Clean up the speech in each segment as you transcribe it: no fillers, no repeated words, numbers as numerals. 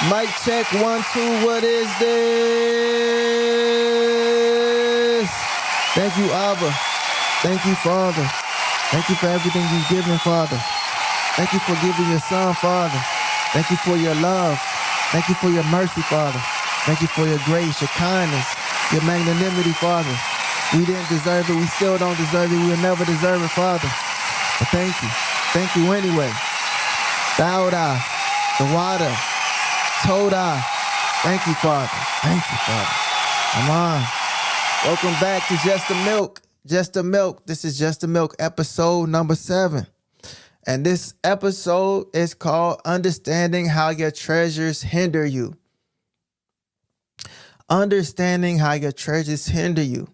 Mic check, 1, 2, what is this? Thank you, Abba. Thank you, Father. Thank you for everything you've given, Father. Thank you for giving your son, Father. Thank you for your love. Thank you for your mercy, Father. Thank you for your grace, your kindness, your magnanimity, Father. We didn't deserve it. We still don't deserve it. We will never deserve it, Father. But thank you. Thank you anyway. Dauda, the water. Toda. Thank you, Father. Thank you, Father. Come on. Welcome back to Just the Milk. Just the Milk. This is Just the Milk, episode number 7. And this episode is called Understanding How Your Treasures Hinder You. Understanding how your treasures hinder you.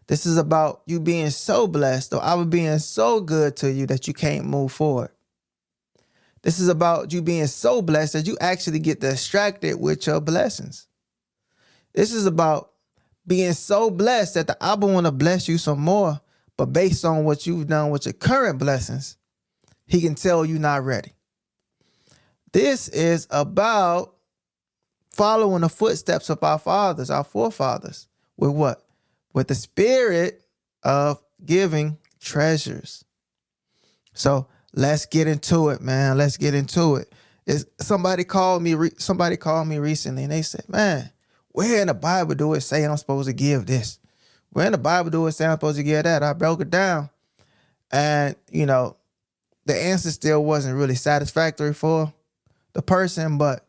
This is about you being so blessed, or I was being so good to you that you can't move forward. This is about you being so blessed that you actually get distracted with your blessings. This is about being so blessed that the Abba want to bless you some more, but based on what you've done with your current blessings, he can tell you not ready. This is about following the footsteps of our fathers, our forefathers, with what? With the spirit of giving treasures. So let's get into it, man. Let's get into it. Somebody called me recently, and they said, "Man, where in the Bible do it say I'm supposed to give this? Where in the Bible do it say I'm supposed to give that?" I broke it down, and the answer still wasn't really satisfactory for the person, but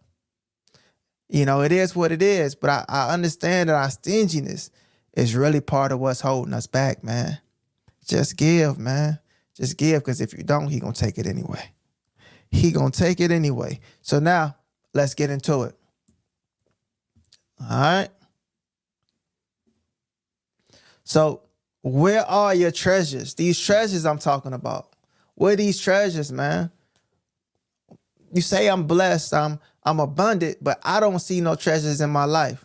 it is what it is. But I understand that our stinginess is really part of what's holding us back, man. Just give, man. Just give, because if you don't, he gonna take it anyway. He gonna take it anyway. So now, let's get into it. All right. So, where are your treasures? These treasures I'm talking about. Where are these treasures, man? You say I'm blessed, I'm abundant, but I don't see no treasures in my life.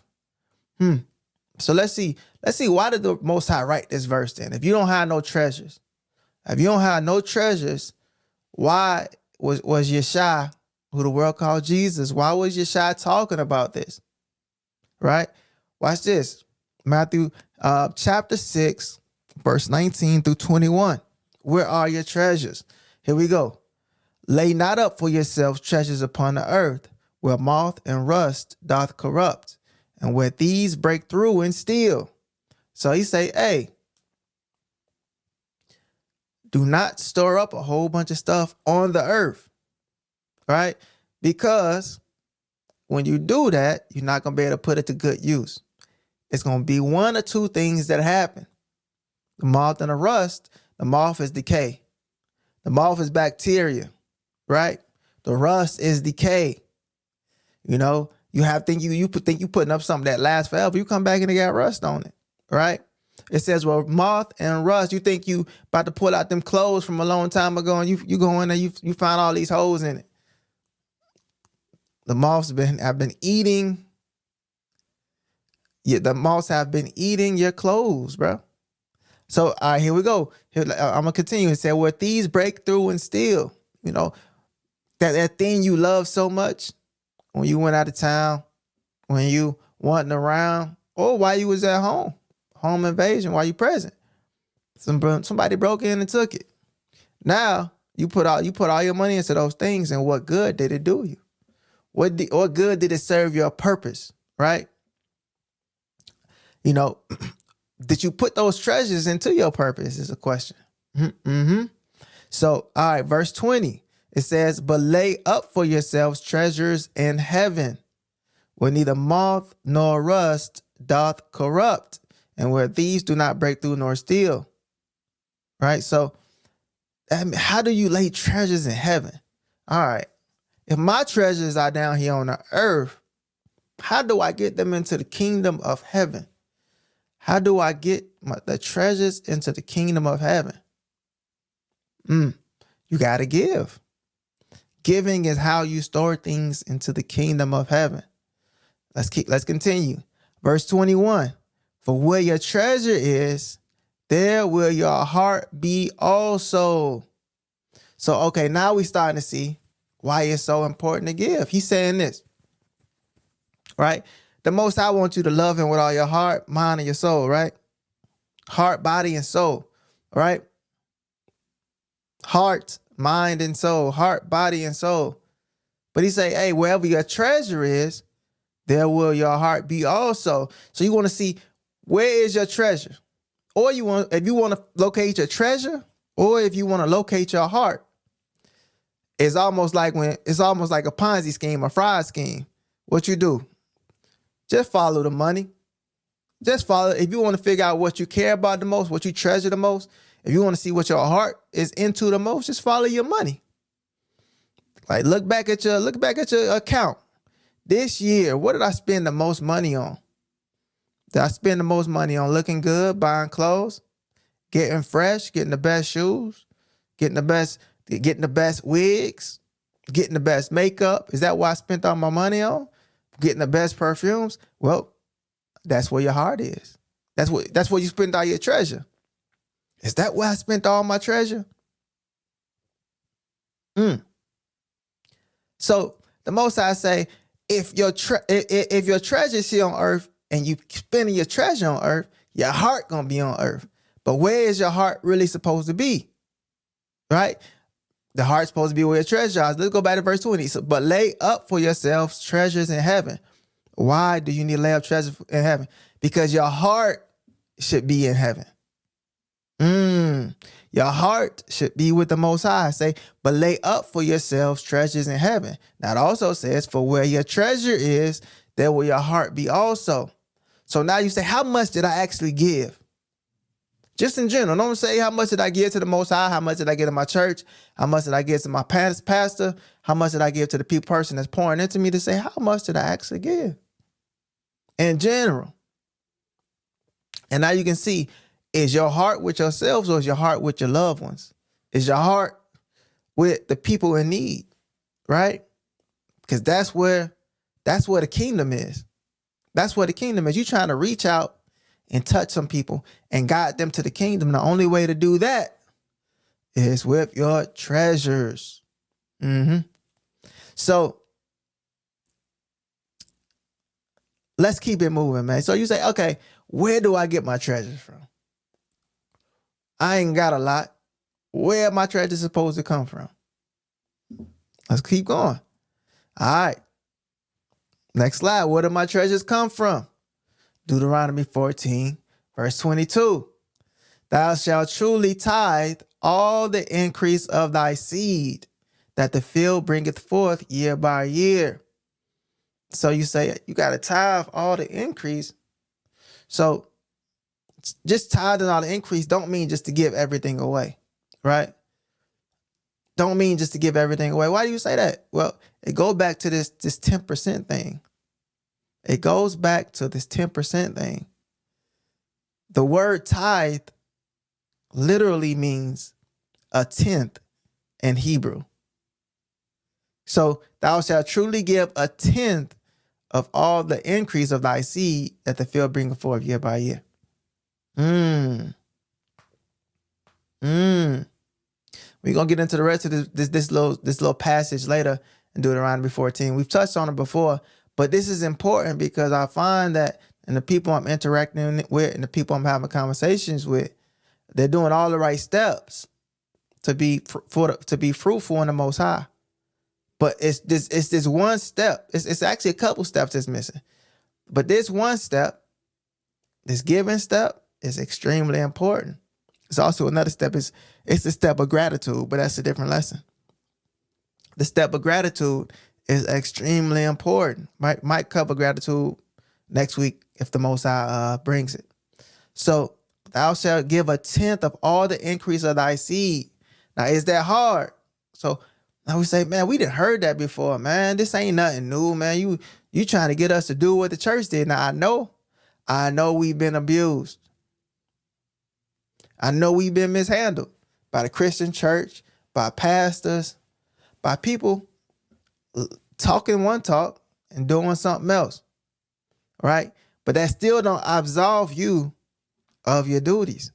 So let's see. Why did the Most High write this verse then? If you don't have no treasures, why was Yeshua, who the world called Jesus, why was Yeshua talking about this? Right? Watch this. Matthew chapter 6, verse 19 through 21. Where are your treasures? Here we go. Lay not up for yourselves treasures upon the earth, where moth and rust doth corrupt, and where thieves break through and steal. So he say, hey, do not store up a whole bunch of stuff on the earth, right? Because when you do that, you're not going to be able to put it to good use. It's going to be one or two things that happen. The moth and the rust, the moth is decay. The moth is bacteria, right? The rust is decay. You have think you putting up something that lasts forever. You come back and it got rust on it, right? It says, well, moth and rust. You think you about to pull out them clothes from a long time ago, and you go in there, you find all these holes in it. The moths have been eating. Yeah, the moths have been eating your clothes, bro. So, all right, here we go. I'm gonna continue. It said, where thieves break through and steal. That thing you love so much. When you went out of town, when you wasn't around, or while you was at home invasion, while you present, somebody broke in and took it. Now you put all your money into those things, and what good did it do you? What good did it serve your purpose? Right? Did you put those treasures into your purpose? Is a question. So, all right, verse 20. It says, but lay up for yourselves treasures in heaven, where neither moth nor rust doth corrupt, and where thieves do not break through nor steal. Right? So, how do you lay treasures in heaven? All right. If my treasures are down here on the earth, how do I get them into the kingdom of heaven? How do I get the treasures into the kingdom of heaven? You got to give. Giving is how you store things into the kingdom of heaven. Let's continue. Verse 21. For where your treasure is, there will your heart be also. So, okay, now we're starting to see why it's so important to give. He's saying this. right? The Most High wants you to love him with all your heart, mind, and your soul, right? Heart, body, and soul, right? Heart, mind, and soul. Heart, body, and soul. But he say, hey, wherever your treasure is, there will your heart be also. So you want to see, where is your treasure? Or if you want to locate your treasure, or if you want to locate your heart, it's almost like a Ponzi scheme, a fraud scheme. What you do? Just follow the money. Just follow. If you want to figure out what you care about the most, what you treasure the most, if you want to see what your heart is into the most, just follow your money. Like look back at your account. This year, what did I spend the most money on? Did I spend the most money on looking good, buying clothes, getting fresh, getting the best shoes, getting the best wigs, getting the best makeup? Is that what I spent all my money on? Getting the best perfumes? Well, that's where your heart is. That's where you spend all your treasure. Is that where I spent all my treasure? So the Most High say, if your treasure is here on earth and you spending your treasure on earth, your heart gonna be on earth. But where is your heart really supposed to be? Right? The heart's supposed to be where your treasure is. Let's go back to verse 20. So, but lay up for yourselves treasures in heaven. Why do you need to lay up treasures in heaven? Because your heart should be in heaven. Your heart should be with the Most High. Say, but lay up for yourselves treasures in heaven. Now it also says, for where your treasure is, there will your heart be also. So now you say, how much did I actually give? Just in general. Don't say, how much did I give to the Most High? How much did I give to my church? How much did I give to my pastor? How much did I give to the person that's pouring into me? To say, how much did I actually give? In general. And now you can see, is your heart with yourselves or is your heart with your loved ones? Is your heart with the people in need, right? Because that's where the kingdom is. That's where the kingdom is. You're trying to reach out and touch some people and guide them to the kingdom. The only way to do that is with your treasures. So let's keep it moving, man. So you say, okay, where do I get my treasures from? I ain't got a lot. Where are my treasures supposed to come from? Let's keep going. All right. Next slide. Where do my treasures come from? Deuteronomy 14, verse 22. Thou shalt truly tithe all the increase of thy seed that the field bringeth forth year by year. So you say you got to tithe all the increase. So just tithing all the increase don't mean just to give everything away, right? Don't mean just to give everything away. Why do you say that? Well, it goes back to this 10% thing. It goes back to this 10% thing. The word tithe literally means a tenth in Hebrew. So thou shalt truly give a tenth of all the increase of thy seed that the field bringeth forth year by year. We're gonna get into the rest of this little passage later in Deuteronomy 14. We've touched on it before, but this is important because I find that and the people I'm interacting with and the people I'm having conversations with, they're doing all the right steps to be fruitful in the Most High. But it's this one step. It's actually a couple steps that's missing. But this one step, this giving step, is extremely important. It's also another step. It's the step of gratitude, but that's a different lesson. The step of gratitude is extremely important. Might cover gratitude next week if the Most High brings it. So thou shalt give a tenth of all the increase of thy seed. Now, is that hard? So now we say, man, we done heard that before, man. This ain't nothing new, man. You trying to get us to do what the church did. Now, I know we've been abused. I know we've been mishandled by the Christian church, by pastors, by people talking one talk and doing something else, right? But that still don't absolve you of your duties.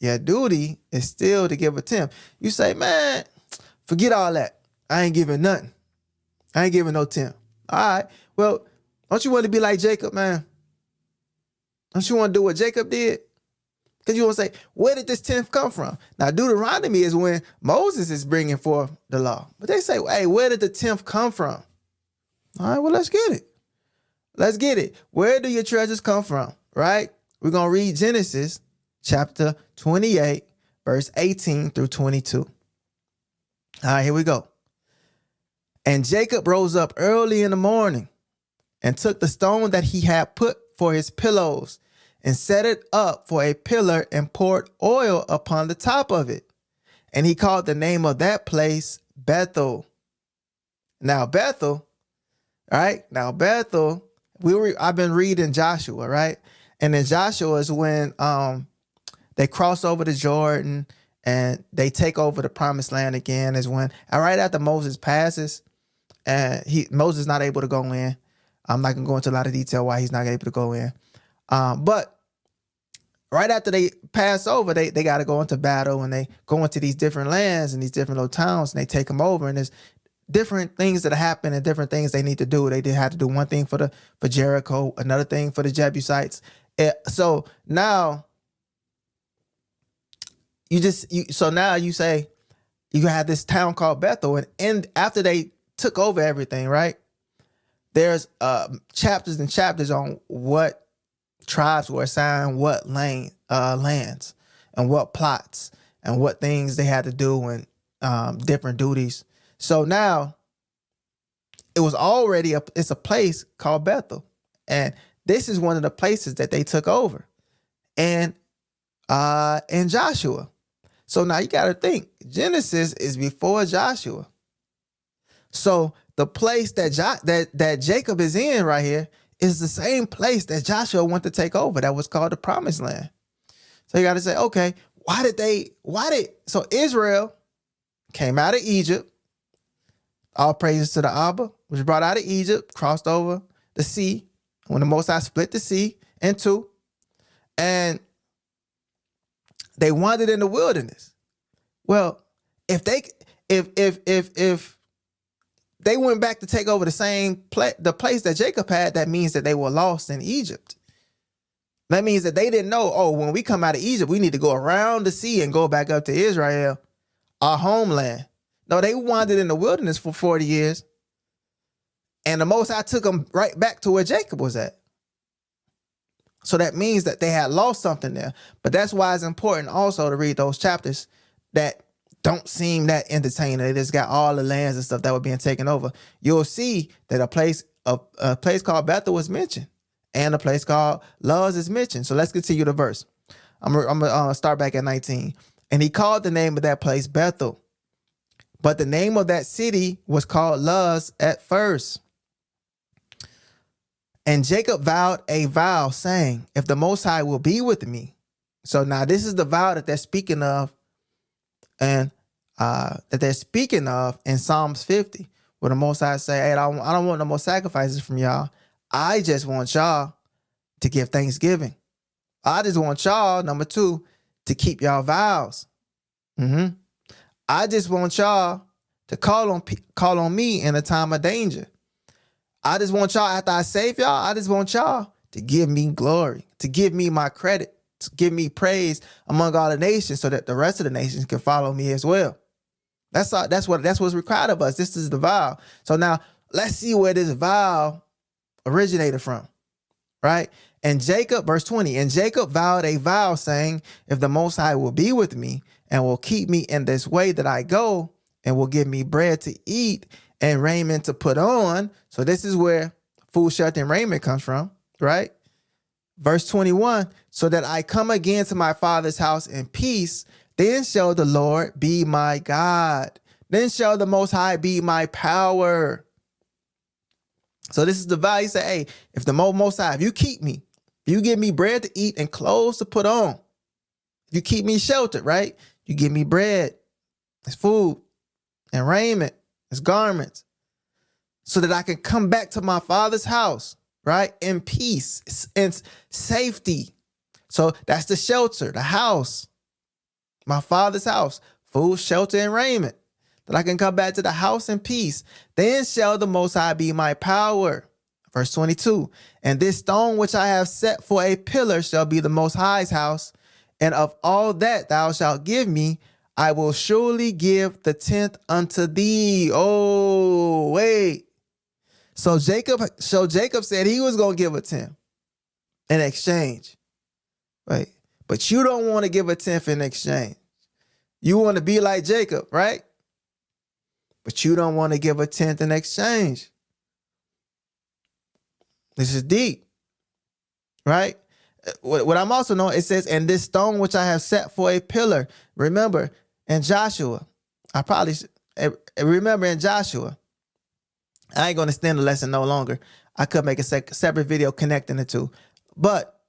Your duty is still to give a tenth. You say, man, forget all that. I ain't giving nothing. I ain't giving no tenth. All right. Well, Don't you want to be like Jacob, man? Don't you want to do what Jacob did? Because you want to say, where did this 10th come from? Now, Deuteronomy is when Moses is bringing forth the law. But they say, hey, where did the 10th come from? All right, well, let's get it. Let's get it. Where do your treasures come from, right? We're going to read Genesis chapter 28, verse 18 through 22. All right, here we go. And Jacob rose up early in the morning and took the stone that he had put for his pillows and set it up for a pillar and poured oil upon the top of it. And he called the name of that place Bethel. Now Bethel, right? Now Bethel, I've been reading Joshua, right? And in Joshua is when they cross over the Jordan and they take over the promised land again, is when right after Moses passes and Moses is not able to go in. I'm not gonna go into a lot of detail why he's not able to go in. But right after they pass over, they got to go into battle and they go into these different lands and these different little towns and they take them over. And there's different things that happen and different things they need to do. They did have to do one thing for Jericho, another thing for the Jebusites. So now now you say you have this town called Bethel, and after they took over everything, right? There's chapters and chapters on what tribes were assigned what lands and what plots and what things they had to do and different duties. So now it was already it's a place called Bethel, and this is one of the places that they took over, and in Joshua. So now you got to think Genesis is before Joshua. So the place that Jacob is in right here is the same place that Joshua went to take over. That was called the Promised Land. So you got to say, okay, so Israel came out of Egypt. All praises to the Abba, was brought out of Egypt, crossed over the sea when the Most High split the sea in two, and they wandered in the wilderness. Well, if they went back to take over the place that Jacob had, that means that they were lost in Egypt. That means that they didn't know, when we come out of Egypt, we need to go around the sea and go back up to Israel, our homeland. No, they wandered in the wilderness for 40 years. And the Most High took them right back to where Jacob was at. So that means that they had lost something there. But that's why it's important also to read those chapters that don't seem that entertaining. They just got all the lands and stuff that were being taken over. You'll see that a place called Bethel was mentioned, and a place called Luz is mentioned. So let's continue the verse. I'm gonna start back at 19. And he called the name of that place Bethel, but the name of that city was called Luz at first. And Jacob vowed a vow, saying, if the Most High will be with me. So now this is the vow that they're speaking of, and in Psalms 50, where the Most High say, hey, I don't want no more sacrifices from y'all. I just want y'all to give thanksgiving. I just want y'all, number 2, to keep y'all vows. I just want y'all to call on me in a time of danger. I just want y'all, after I save y'all, I just want y'all to give me glory, to give me my credit, to give me praise among all the nations, so that the rest of the nations can follow me as well. That's what's required of us. This is the vow. So now let's see where this vow originated from, right? And Jacob, verse 20, and Jacob vowed a vow, saying, if the Most High will be with me and will keep me in this way that I go, and will give me bread to eat and raiment to put on. So this is where food, shelter, and raiment comes from, right? Verse 21, so that I come again to my father's house in peace, then shall the Lord be my God. Then shall the Most High be my power. So this is the vow. He said, hey, if the Most High, if you keep me, if you give me bread to eat and clothes to put on, if you keep me sheltered, right? You give me bread, it's food, and raiment, it's garments, so that I can come back to my father's house, right? In peace and safety. So that's the shelter, the house, my father's house, food, shelter, and raiment, that I can come back to the house in peace. Then shall the Most High be my power. Verse 22, and this stone which I have set for a pillar shall be the Most High's house, and of all that thou shalt give me, I will surely give the tenth unto thee. Oh, wait. So Jacob said he was going to give a tenth in exchange. Right? But you don't want to give a tenth in exchange. You want to be like Jacob, right? But you don't want to give a tenth in exchange. This is deep, right? What I'm also knowing, it says, and this stone which I have set for a pillar. Remember, in Joshua, remember in Joshua, I ain't going to extend the lesson no longer. I could make a separate video connecting the two. But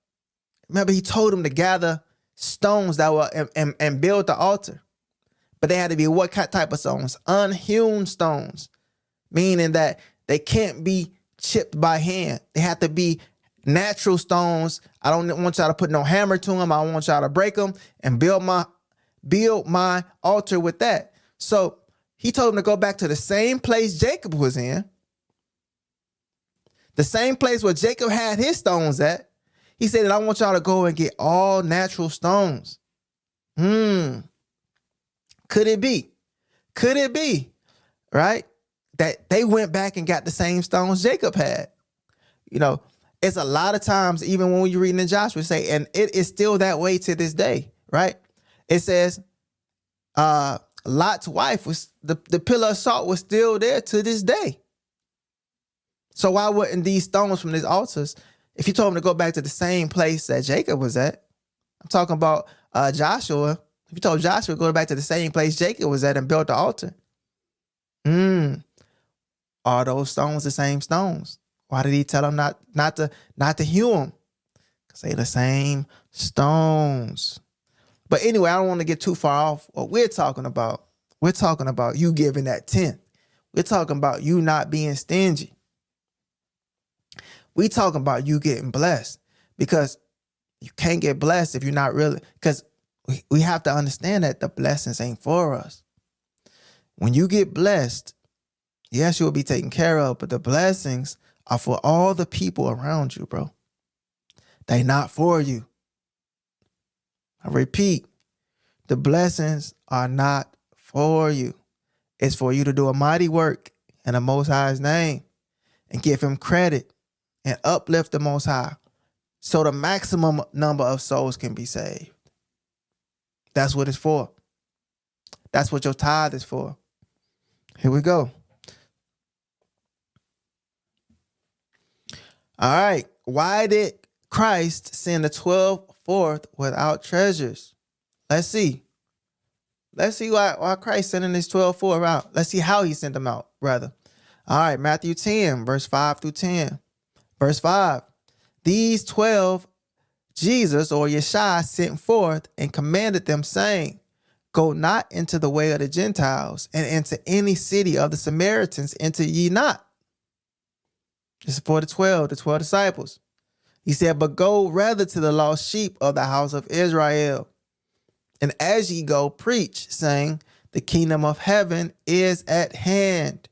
remember, he told them to gather stones that were and build the altar. But they had to be what type of stones? Unhewn stones, meaning that they can't be chipped by hand. They have to be natural stones. I don't want y'all to put no hammer to them. I want y'all to break them and build my altar with that. So he told them to go back to the same place Jacob was in, the same place where Jacob had his stones at. He said that I want y'all to go and get all natural stones. Could it be? Could it be, right, that they went back and got the same stones Jacob had? You know, it's a lot of times, even when you're reading in Joshua, say, and it is still that way to this day, right? It says Lot's wife was, the pillar of salt was still there to this day. So why wouldn't these stones from these altars, if you told them to go back to the same place that Jacob was at, I'm talking about Joshua, if you told Joshua to go back to the same place Jacob was at and build the altar, are those stones the same stones? Why did he tell them not to hew them? Because they're the same stones. But anyway, I don't want to get too far off what we're talking about. We're talking about you giving that 10th. We're talking about you not being stingy. We talking about you getting blessed, because you can't get blessed if you're not really, because we have to understand that the blessings ain't for us. When you get blessed, yes, you'll be taken care of, but the blessings are for all the people around you, bro. They not for you. I repeat, the blessings are not for you. It's for you to do a mighty work in the Most High's name and give him credit and uplift the Most High so the maximum number of souls can be saved. That's what it's for. That's what your tithe is for. Here we go. All right. Why did Christ send the 12 forth without treasures? Let's see. Let's see why Christ sending his 12 forth out. Let's see how he sent them out, rather. All right. Matthew 10, verse 5 through 10. Verse 5. These 12 Jesus or Yeshua sent forth and commanded them, saying, go not into the way of the Gentiles, and into any city of the Samaritans enter ye not. This is for the 12 disciples. He said, but go rather to the lost sheep of the house of Israel. And as ye go, preach, saying, the kingdom of heaven is at hand.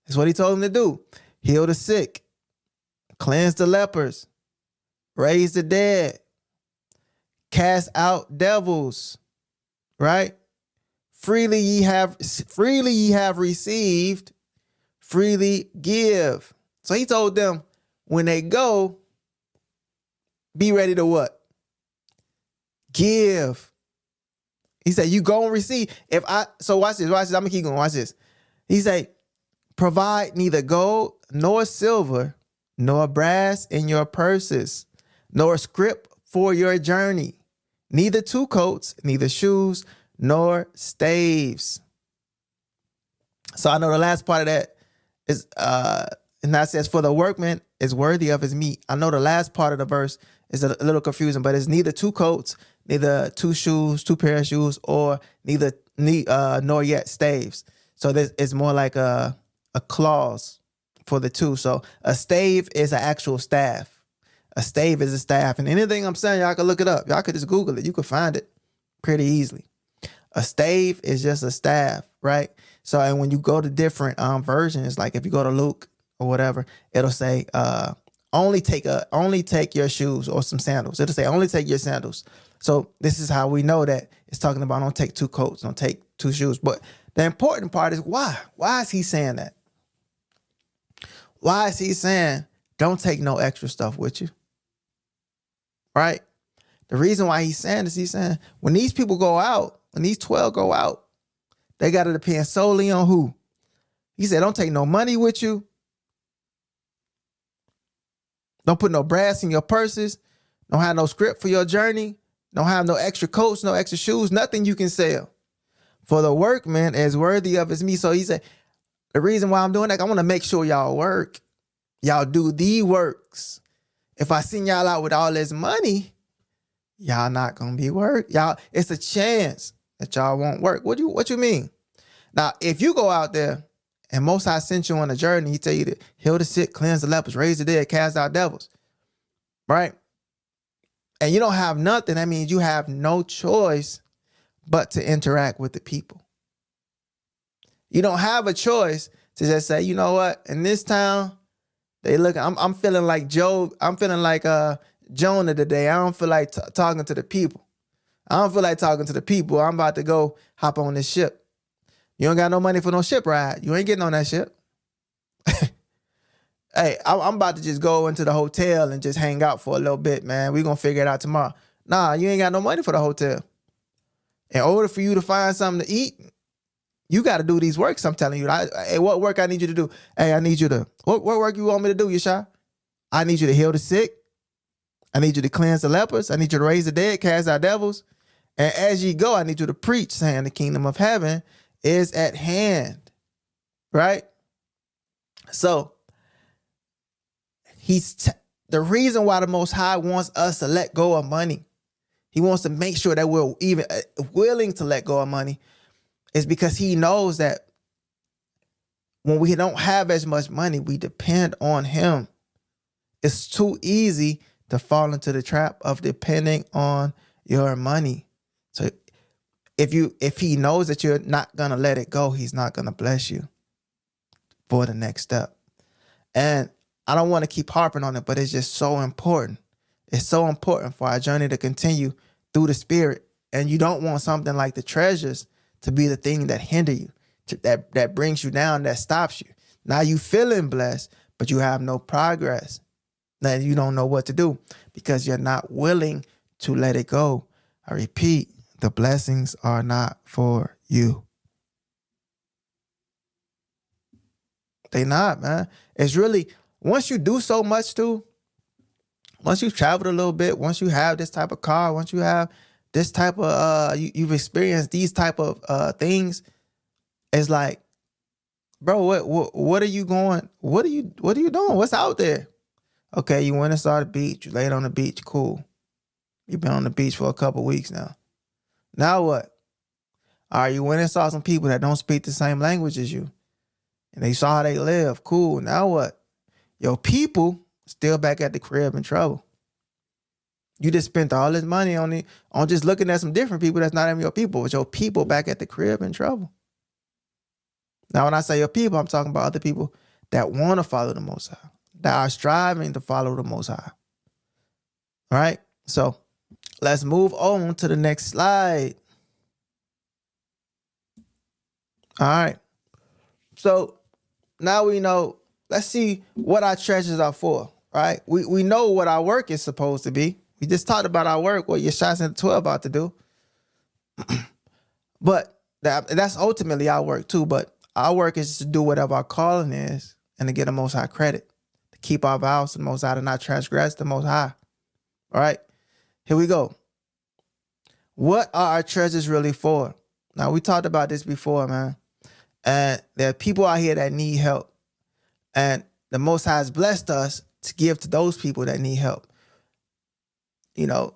That's what he told them to do. Heal the sick, cleanse the lepers, raise the dead, cast out devils, right? Freely ye have received, freely give. So he told them, when they go, be ready to what? Give. He said, you go and receive. So watch this. I'm gonna keep going. Watch this. He said, provide neither gold nor silver, nor brass in your purses, nor scrip for your journey, neither two coats, neither shoes, nor staves. So I know the last part of that is, and that says, for the workman is worthy of his meat. I know the last part of the verse is a little confusing, but it's neither two coats, neither two shoes, two pair of shoes, or nor yet staves. So this is more like a clause for the two. So a stave is an actual staff. A stave is a staff. And anything I'm saying, y'all can look it up. Y'all could just Google it. You could find it pretty easily. A stave is just a staff, right? So, and when you go to different versions, like if you go to Luke or whatever, it'll say only take your shoes or some sandals. It'll say only take your sandals. So this is how we know that it's talking about don't take two coats, don't take two shoes. But the important part is why? Why is he saying that? Why is he saying don't take no extra stuff with you? Right? The reason why he's saying this, he's saying when these people go out, when these 12 go out, they got to depend solely on who? He said, don't take no money with you. Don't put no brass in your purses. Don't have no script for your journey. Don't have no extra coats, no extra shoes, nothing you can sell. For the workman is worthy of his meat. So he said, the reason why I'm doing that, I want to make sure y'all work. Y'all do the works. If I send y'all out with all this money, y'all not going to be work. Y'all, it's a chance that y'all won't work. What you mean? Now, if you go out there and Most High sent you on a journey, he tell you to heal the sick, cleanse the lepers, raise the dead, cast out devils, right? And you don't have nothing, that means you have no choice but to interact with the people. You don't have a choice to just say, you know what, in this town, they look, I'm feeling like Job, I'm feeling like Jonah today. I don't feel like talking to the people. I don't feel like talking to the people. I'm about to go hop on this ship. You don't got no money for no ship ride. You ain't getting on that ship. Hey, I'm about to just go into the hotel and just hang out for a little bit, man. We're going to figure it out tomorrow. Nah, you ain't got no money for the hotel. In order for you to find something to eat, you got to do these works I'm telling you. Hey, what work I need you to do? Hey, I need you to, what work you want me to do, Yeshua? I need you to heal the sick. I need you to cleanse the lepers. I need you to raise the dead, cast out devils. And as you go, I need you to preach, saying the kingdom of heaven is at hand, right? So the reason why the Most High wants us to let go of money, he wants to make sure that we're even willing to let go of money, is because he knows that when we don't have as much money, we depend on him. It's too easy to fall into the trap of depending on your money. So if he knows that you're not going to let it go, he's not going to bless you for the next step. And I don't want to keep harping on it, but it's just so important. It's so important for our journey to continue through the spirit. And you don't want something like the treasures to be the thing that hinder you, that brings you down, that stops you. Now you feeling blessed, but you have no progress. Now you don't know what to do because you're not willing to let it go. I repeat, the blessings are not for you. They not, man. It's really, once you do so much too, once you've traveled a little bit, once you have this type of car, once you have this type of, you've experienced these type of things, it's like, bro, what are you going, what are you doing? What's out there? Okay, you went and saw the beach, you laid on the beach, cool. You've been on the beach for a couple weeks now. Now what? All right, you went and saw some people that don't speak the same language as you. And they saw how they live. Cool. Now what? Your people still back at the crib in trouble. You just spent all this money on just looking at some different people that's not even your people. But your people back at the crib in trouble. Now, when I say your people, I'm talking about other people that want to follow the Most High, that are striving to follow the Most High. All right? So let's move on to the next slide. All right. So now we know, let's see what our treasures are for, right? We know what our work is supposed to be. We just talked about our work, what Yeshua sent the 12 about to do. But that's ultimately our work too. But our work is to do whatever our calling is and to get the Most High credit, to keep our vows to the Most High, to not transgress the Most High. All right, here we go. What are our treasures really for? Now, we talked about this before, man. And there are people out here that need help. And the Most High has blessed us to give to those people that need help. You know,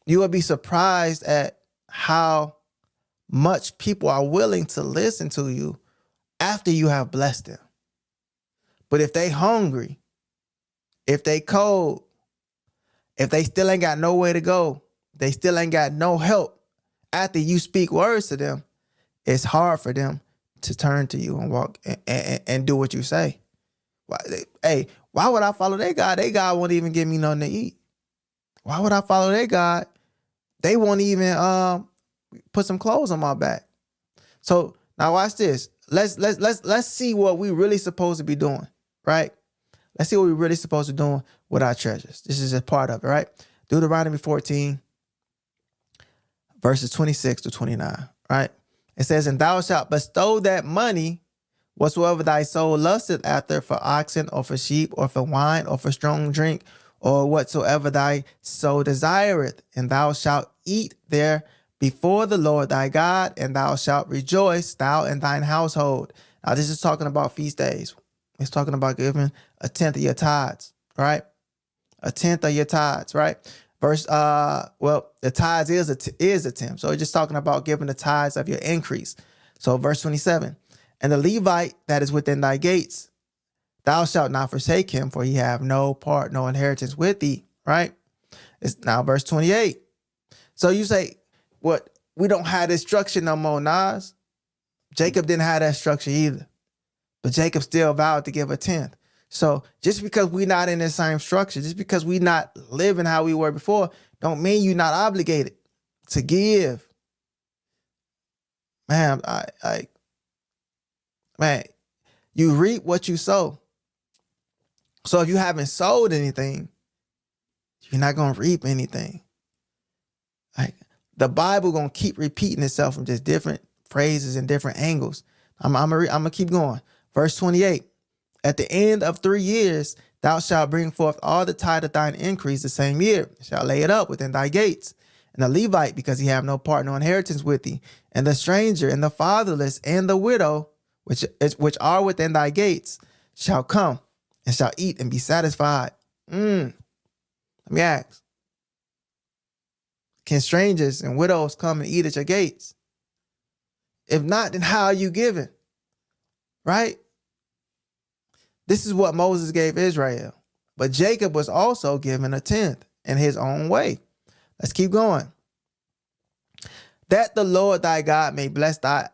you will be surprised at how much people are willing to listen to you after you have blessed them. But if they hungry, if they cold, if they still ain't got nowhere to go, they still ain't got no help after you speak words to them, it's hard for them to turn to you and walk and do what you say. Hey, why would I follow their God? Their God won't even give me nothing to eat. Why would I follow their God? They won't even put some clothes on my back. So now watch this. Let's see what we really supposed to be doing, right? Let's see what we really supposed to be doing with our treasures. This is a part of it, right? Deuteronomy 14, verses 26 to 29, right? It says, and thou shalt bestow that money whatsoever thy soul lusteth after, for oxen or for sheep or for wine or for strong drink, or whatsoever thy soul desireth, and thou shalt eat there before the Lord thy God, and thou shalt rejoice, thou and thine household. Now, this is talking about feast days. It's talking about giving a tenth of your tithes, right? A tenth of your tithes, right? Verse, the tithes is a tenth. So it's just talking about giving the tithes of your increase. So verse 27, and the Levite that is within thy gates, thou shalt not forsake him, for he have no part, no inheritance with thee, right? It's now verse 28. So you say, what? We don't have this structure no more, Nas. Jacob didn't have that structure either. But Jacob still vowed to give a tenth. So just because we're not in the same structure, just because we not living how we were before, don't mean you're not obligated to give. Man, man, you reap what you sow. So if you haven't sold anything, you're not going to reap anything. Like, the Bible going to keep repeating itself from just different phrases and different angles. I'm going to keep going. Verse 28, at the end of 3 years, thou shalt bring forth all the tithe of thine increase the same year, shalt lay it up within thy gates. And the Levite, because he have no part, no inheritance with thee, and the stranger, and the fatherless, and the widow, which are within thy gates, shall come and shall eat and be satisfied. Let me ask, can strangers and widows come and eat at your gates? If not, then how are you giving? Right? This is what Moses gave Israel. But Jacob was also given a tenth in his own way. Let's keep going. That the Lord thy God may bless thy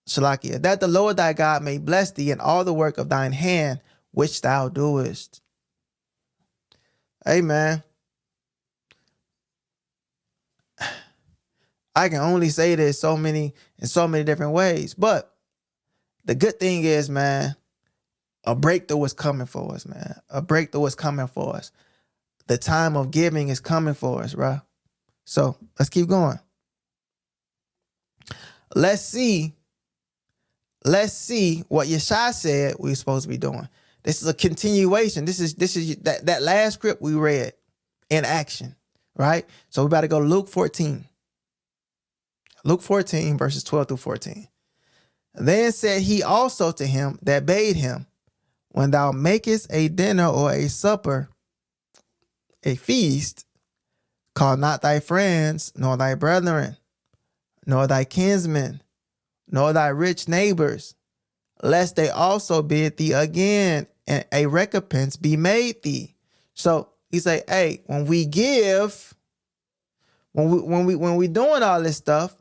Shalakia, that the Lord thy God may bless thee in all the work of thine hand, which thou doest. Amen. I can only say this in so many different ways. But the good thing is, man, a breakthrough is coming for us, man. A breakthrough is coming for us. The time of giving is coming for us, bro. So let's keep going. Let's see what Yeshua said we're supposed to be doing. This is a continuation. This is that last script we read in action, right? So we about to go to Luke 14. Luke 14, verses 12 through 14. Then said he also to him that bade him, when thou makest a dinner or a supper, a feast, call not thy friends, nor thy brethren, nor thy kinsmen, nor thy rich neighbors, lest they also bid thee again, and a recompense be made thee. So he say, hey, when we give, when we doing all this stuff,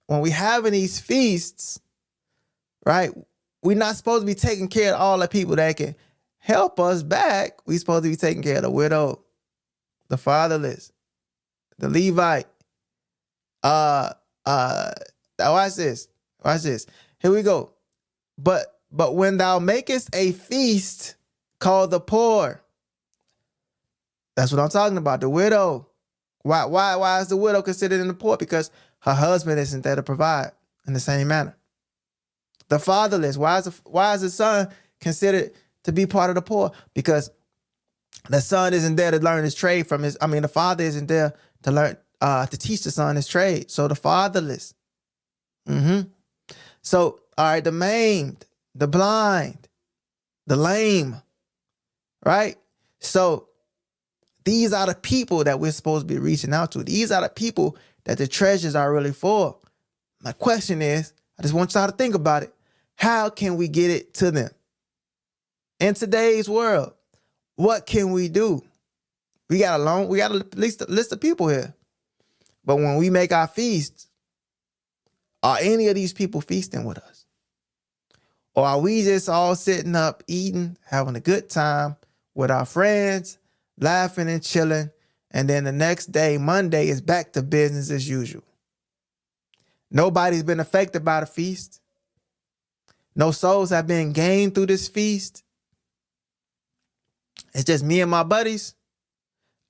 when we having these feasts, right? We're not supposed to be taking care of all the people that can help us back. We're supposed to be taking care of the widow, the fatherless, the Levite. Watch this. Here we go. But when thou makest a feast, call the poor. That's what I'm talking about. The widow. Why is the widow considered in the poor? Because her husband isn't there to provide in the same manner. The fatherless. Why is the son considered to be part of the poor? Because the son isn't there to learn his trade from the father isn't there to learn to teach the son his trade. So the fatherless. So, all right, the maimed, the blind, the lame, right? So these are the people that we're supposed to be reaching out to. These are the people that the treasures are really for. My question is, I just want y'all to think about it. How can we get it to them? In today's world, what can we do? We got a list of people here. But when we make our feasts, are any of these people feasting with us? Or are we just all sitting up, eating, having a good time with our friends, laughing and chilling, and then the next day, Monday, is back to business as usual? Nobody's been affected by the feast. No souls have been gained through this feast. It's just me and my buddies.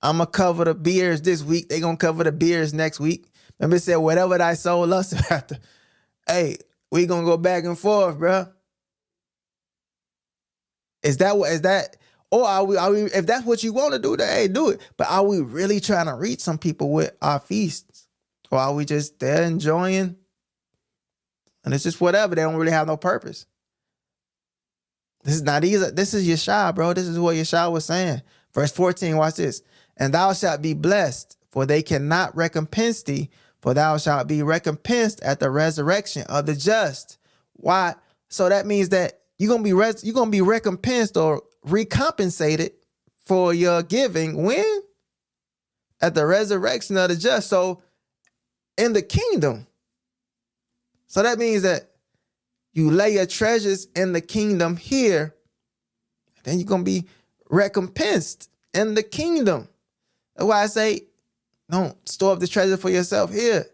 I'm going to cover the beers this week. They going to cover the beers next week. Remember, it said, whatever thy soul lusts after. Hey, we going to go back and forth, bro. Is that, or are we, if that's what you want to do, then hey, do it. But are we really trying to reach some people with our feasts? Or are we just there enjoying? And it's just whatever. They don't really have no purpose. This is not easy. This is Yeshua, bro. This is what Yeshua was saying. Verse 14, watch this. And thou shalt be blessed, for they cannot recompense thee, for thou shalt be recompensed at the resurrection of the just. Why? So that means that you're gonna be recompensed or recompensated for your giving when? At the resurrection of the just. So in the kingdom. So that means that you lay your treasures in the kingdom here, then you're gonna be recompensed in the kingdom. That's why I say, don't store up the treasure for yourself here.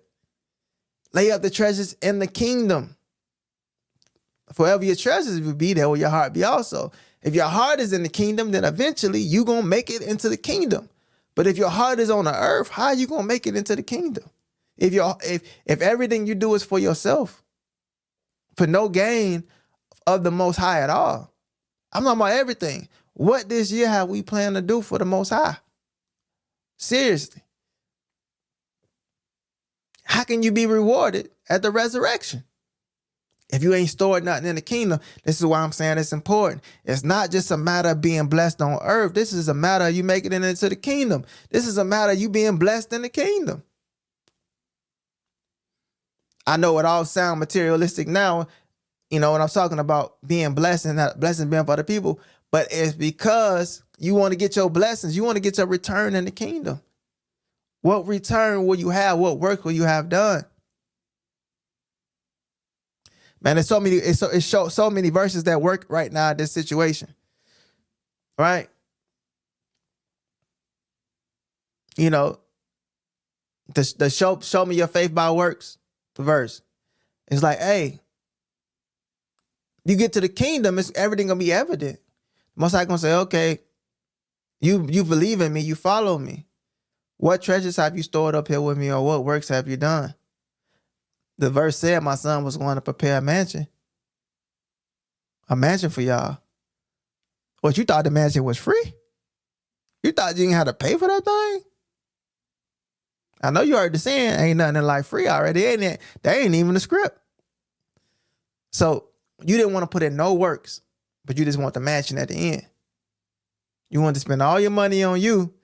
Lay up the treasures in the kingdom. Forever your treasures will be, there will your heart be also. If your heart is in the kingdom, then eventually you're going to make it into the kingdom. But if your heart is on the earth, how are you going to make it into the kingdom? If everything you do is for yourself, for no gain of the Most High at all. I'm talking about everything. What this year have we planned to do for the Most High? Seriously. How can you be rewarded at the resurrection if you ain't stored nothing in the kingdom? This is why I'm saying it's important. It's not just a matter of being blessed on earth. This is a matter of you making it into the kingdom. This is a matter of you being blessed in the kingdom. I know it all sounds materialistic now, when I'm talking about being blessed and not blessings being for other people, but it's because you want to get your blessings. You want to get your return in the kingdom. What return will you have? What work will you have done? Man, there's so many verses that work right now in this situation. Right? The show me your faith by works verse. It's like, hey, you get to the kingdom, it's everything gonna be evident. Most High gonna say, okay, you believe in me, you follow me. What treasures have you stored up here with me, or what works have you done? The verse said my son was going to prepare a mansion for y'all. What, you thought the mansion was free? You thought you didn't have to pay for that thing? I know you heard the saying, ain't nothing in life free already. That ain't even the script. So you didn't want to put in no works, but you just want the mansion at the end. You want to spend all your money on you.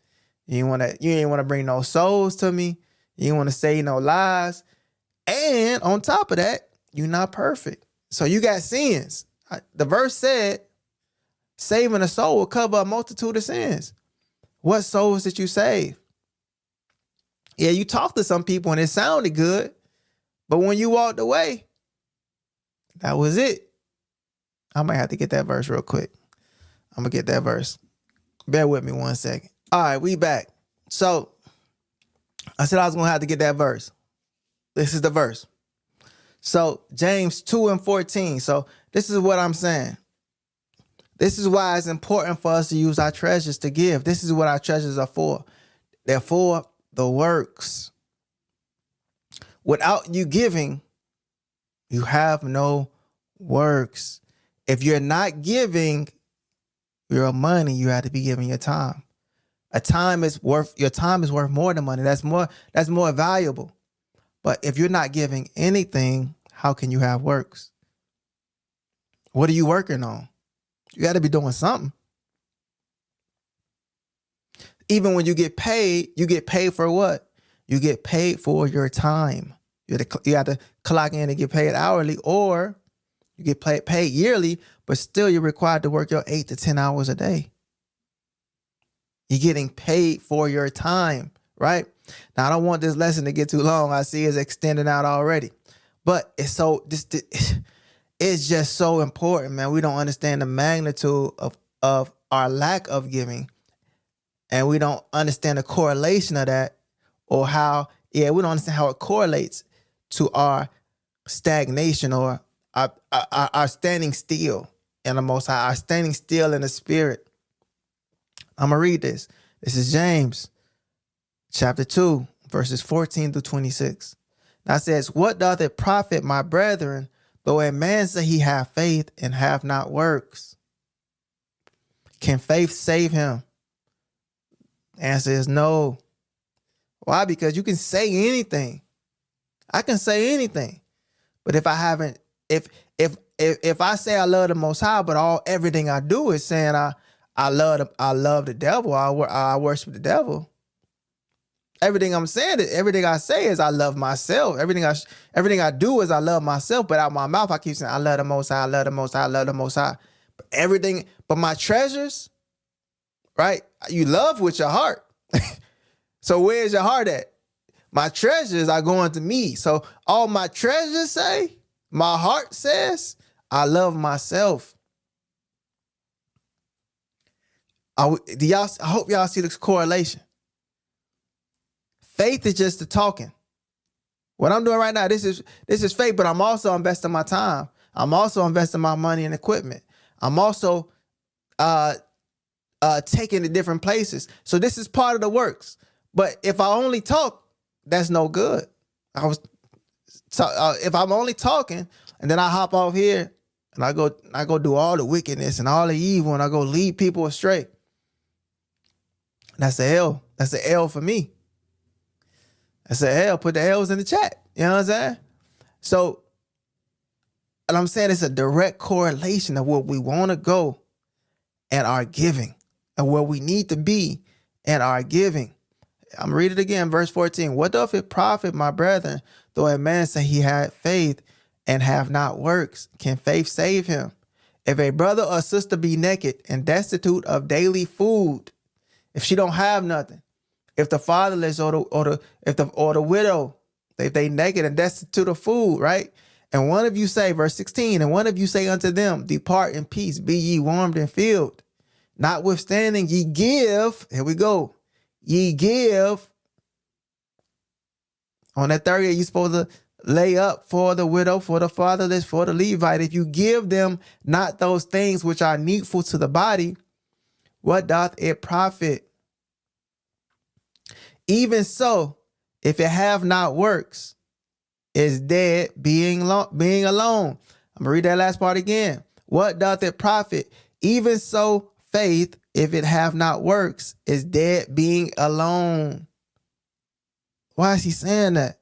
You ain't want to bring no souls to me. You ain't want to say no lies. And on top of that, you're not perfect. So you got sins. The verse said, saving a soul will cover a multitude of sins. What souls did you save? Yeah, you talked to some people and it sounded good, but when you walked away, that was it. I might have to get that verse real quick. I'm going to get that verse. Bear with me 1 second. All right, we back. So I said I was going to have to get that verse. This is the verse. So James 2:14. So this is what I'm saying. This is why it's important for us to use our treasures to give. This is what our treasures are for. They're for the works. Without you giving, you have no works. If you're not giving your money, you have to be giving your time. Your time is worth more than money. That's more valuable. But if you're not giving anything, how can you have works? What are you working on? You got to be doing something. Even when you get paid for what? You get paid for your time. You have to clock in and get paid hourly, or you get paid yearly, but still you're required to work your 8 to 10 hours a day. You're getting paid for your time, right? Now, I don't want this lesson to get too long. I see it's extending out already. But it's it's just so important, man. We don't understand the magnitude of our lack of giving, and we don't understand the correlation of that, or how, we don't understand how it correlates to our stagnation, or our standing still in the Most High, our standing still in the Spirit. I'm going to read this. This is James chapter 2, verses 14 through 26. Now it says, what doth it profit, my brethren, though a man say he have faith and have not works? Can faith save him? The answer is no. Why? Because you can say anything. I can say anything. But if I haven't, if I say I love the Most High, but everything I do is saying I love the devil, I worship the devil. Everything I'm saying, everything I say is I love myself. Everything I do is I love myself. But out my mouth, I keep saying I love the Most High, I love the Most High, I love the Most High. But my treasures, right? You love with your heart. So where's your heart at? My treasures are going to me. So all my treasures say, my heart says, I love myself. I hope y'all see this correlation. Faith is just the talking. What I'm doing right now, this is faith, but I'm also investing my time. I'm also investing my money and equipment. I'm also taking to different places. So this is part of the works. But if I only talk, that's no good. If I'm only talking and then I hop off here and I go do all the wickedness and all the evil and I go lead people astray, that's a L. That's an L for me. That's an L. Put the L's in the chat. You know what I'm saying? So, and I'm saying it's a direct correlation of where we want to go and our giving, and where we need to be and our giving. I'm read it again, verse 14. What doth it profit, my brethren, though a man say he had faith and have not works? Can faith save him? If a brother or sister be naked and destitute of daily food, if she don't have nothing, if the fatherless or the widow, if they naked and destitute of food, right? And one of you say, verse 16, and one of you say unto them, depart in peace, be ye warmed and filled. Notwithstanding, ye give, here we go, ye give. On that 30th, you're supposed to lay up for the widow, for the fatherless, for the Levite. If you give them not those things which are needful to the body, what doth it profit? Even so, if it have not works, is dead being alone. I'm going to read that last part again. What doth it profit? Even so, faith, if it have not works, is dead being alone. Why is he saying that?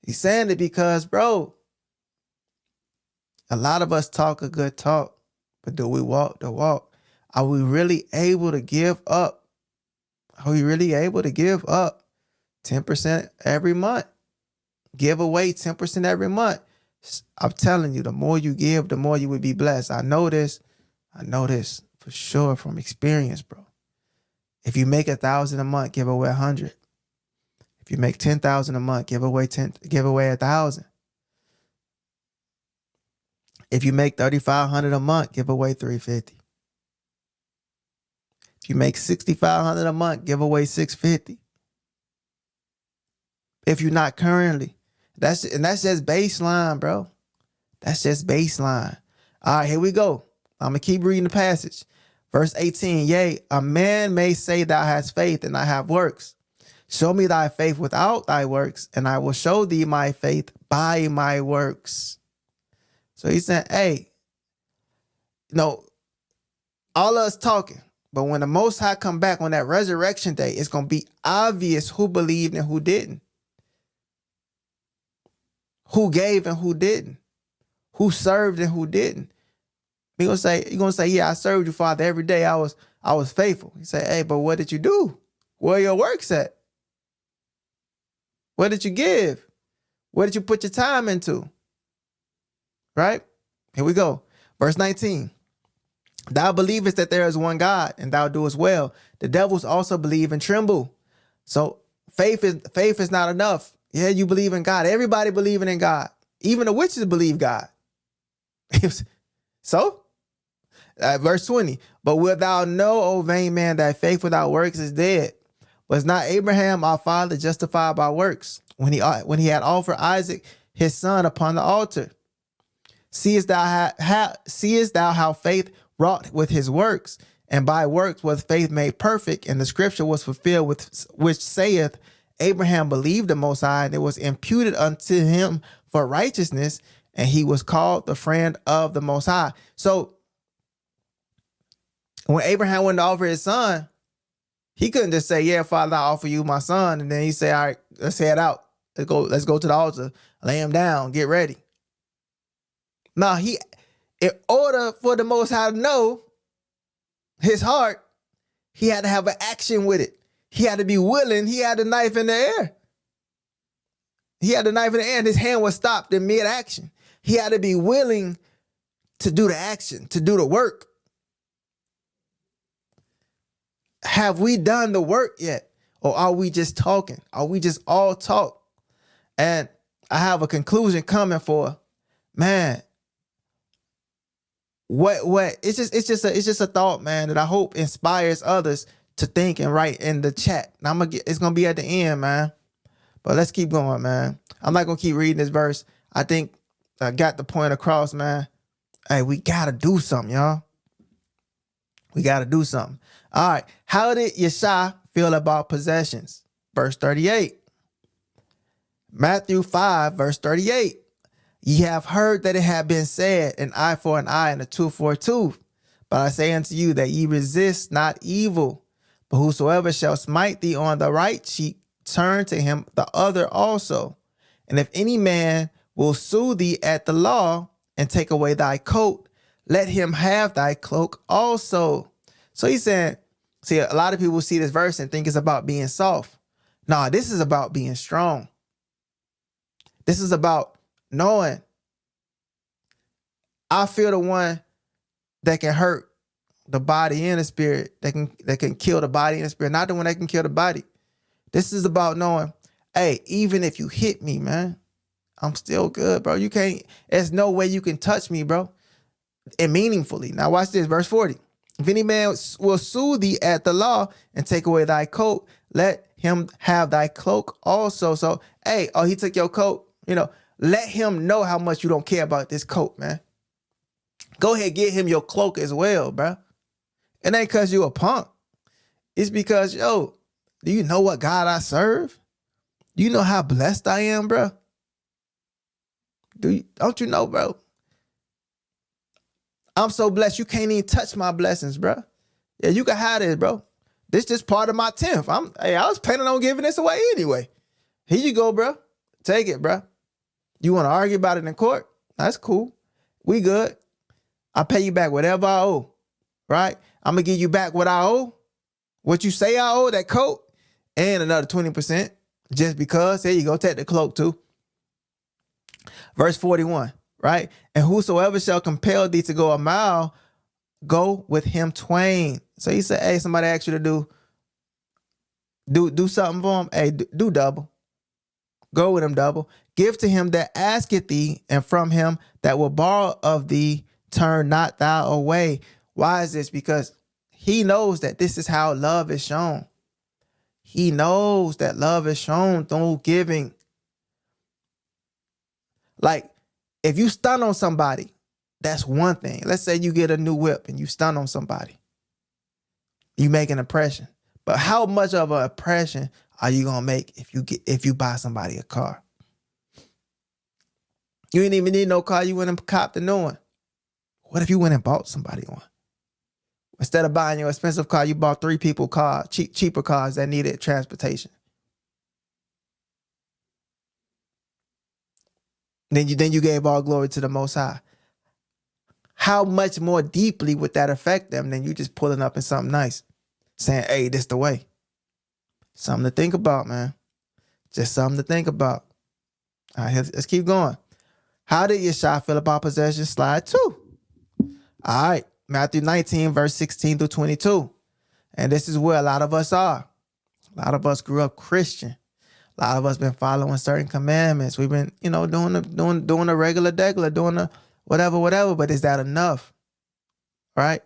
He's saying it because, bro, a lot of us talk a good talk, but do we walk the walk? Are we really able to give up? Are we really able to give up 10% every month? Give away 10% every month. I'm telling you, the more you give, the more you will be blessed. I know this for sure from experience, bro. If you make 1,000 a month, give away 100. If you make 10,000 a month, give away 1,000. If you make 3,500 a month, give away 350. If you make 6,500 a month, give away 650. If you're not currently, that's just baseline, bro. That's just baseline. All right, here we go. I'm gonna keep reading the passage. Verse 18. Yea, a man may say thou hast faith and I have works. Show me thy faith without thy works, and I will show thee my faith by my works. So he's saying, hey, all of us talking. But when the Most High come back on that resurrection day, it's going to be obvious who believed and who didn't. Who gave and who didn't. Who served and who didn't. You're going to say, yeah, I served you, Father, every day. I was faithful. You say, hey, but what did you do? Where are your works at? What did you give? What did you put your time into? Right? Here we go. Verse 19. Thou believest that there is one God, and thou doest well. The devils also believe and tremble. So faith is not enough. Yeah, you believe in God. Everybody believing in God. Even the witches believe God. So, verse 20, but wilt thou know, O vain man, that faith without works is dead? Was not Abraham our father justified by works when he had offered Isaac his son upon the altar? Seest thou how faith wrought with his works, and by works was faith made perfect, and the scripture was fulfilled with which saith, Abraham believed the Most High, and it was imputed unto him for righteousness, and he was called the friend of the Most High. So when Abraham went to offer his son, he couldn't just say, yeah, Father, I offer you my son. And then he said, all right, let's head out. Let's go to the altar, lay him down, get ready. Now, in order for the Most High to know his heart, he had to have an action with it. He had to be willing. He had the knife in the air. He had the knife in the air, and his hand was stopped in mid-action. He had to be willing to do the action, to do the work. Have we done the work yet? Or are we just talking? Are we just all talk? And I have a conclusion coming for, man, what it's just a thought, man, that I hope inspires others to think and write in the chat. Now it's gonna be at the end, man. But let's keep going, man. I'm not gonna keep reading this verse. I think I got the point across, man. Hey, we gotta do something, y'all. We gotta do something. All right. How did Yeshua feel about possessions? Verse 38. Matthew 5, verse 38. Ye have heard that it had been said, an eye for an eye and a tooth for a tooth. But I say unto you that ye resist not evil, but whosoever shall smite thee on the right cheek, turn to him the other also. And if any man will sue thee at the law and take away thy coat, let him have thy cloak also. So he's saying, see, a lot of people see this verse and think it's about being soft. No, this is about being strong. This is about knowing I feel the one that can hurt the body and the spirit, that can kill the body and the spirit, not the one that can kill the body. This is about knowing, hey, even if you hit me, man, I'm still good, bro. There's no way you can touch me, bro, and meaningfully. Now watch this, verse 40. If any man will sue thee at the law and take away thy coat, let him have thy cloak also. So, hey, he took your coat, let him know how much you don't care about this coat, man. Go ahead, get him your cloak as well, bro. It ain't because you a punk. It's because, do you know what God I serve? Do you know how blessed I am, bro? Don't you know, bro? I'm so blessed you can't even touch my blessings, bro. Yeah, you can hide it, bro. This just part of my 10th. I was planning on giving this away anyway. Here you go, bro. Take it, bro. You want to argue about it in court? That's cool. We good. I'll pay you back whatever I owe, right? I'm going to give you back what I owe, what you say I owe, that coat, and another 20%, just because. There you go. Take the cloak too. Verse 41, right? And whosoever shall compel thee to go a mile, go with him twain. So he said, hey, somebody asked you to do something for him. Hey, do double. Go with him double. Give to him that asketh thee, and from him that will borrow of thee, turn not thou away. Why is this? Because he knows that this is how love is shown. He knows that love is shown through giving. Like, if you stun on somebody, that's one thing. Let's say you get a new whip and you stun on somebody. You make an impression. But how much of an impression are you gonna make if you buy somebody a car? You didn't even need no car. You went and copped a new one. What if you went and bought somebody one? Instead of buying your expensive car, you bought 3 people car, cheaper cars that needed transportation. Then you gave all glory to the Most High. How much more deeply would that affect them than you just pulling up in something nice, saying, hey, this the way? Something to think about, man. Just something to think about. All right, let's keep going. How did Yeshua feel about possession? Slide 2. All right, Matthew 19, verse 16 through 22. And this is where a lot of us are. A lot of us grew up Christian. A lot of us been following certain commandments. We've been, doing the regular degular, doing the whatever. But is that enough? All right.